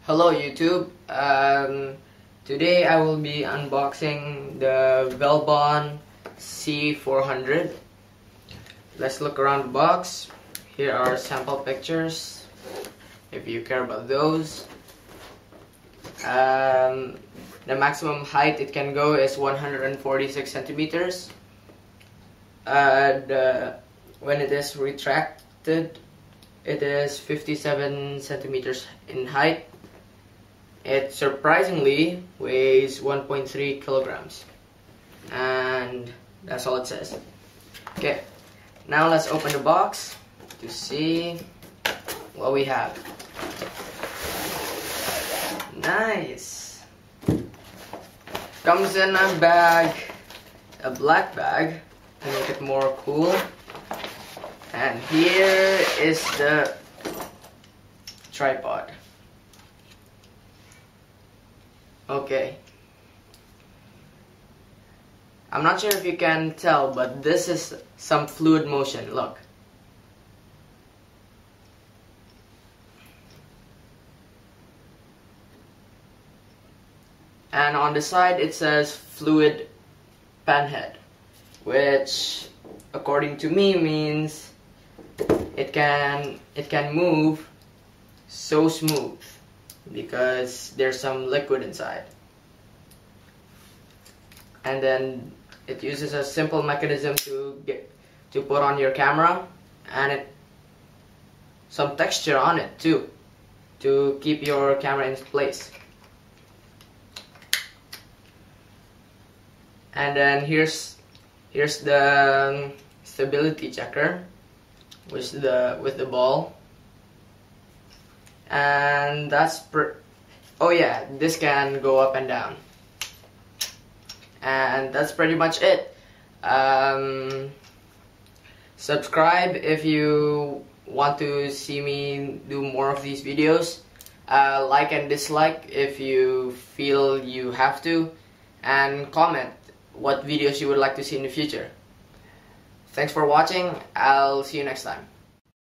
Hello YouTube. Today I will be unboxing the Velbon C-400. Let's look around the box. Here are sample pictures if you care about those. The maximum height it can go is 146 centimeters. When it is retracted, it is 57 centimeters in height. It surprisingly weighs 1.3 kilograms. And that's all it says. Okay, now let's open the box to see what we have. Nice! Comes in a bag, a black bag to make it more cool. And here is the tripod. Okay. I'm not sure if you can tell, but this is some fluid motion. Look. And on the side it says fluid panhead, which according to me means it can move so smooth because there's some liquid inside. And then it uses a simple mechanism to put on your camera, and some texture on it too to keep your camera in place. And then here's the stability checker with the ball. And oh yeah, this can go up and down. And that's pretty much it. Subscribe if you want to see me do more of these videos. Like and dislike if you feel you have to. And comment what videos you would like to see in the future. Thanks for watching. I'll see you next time.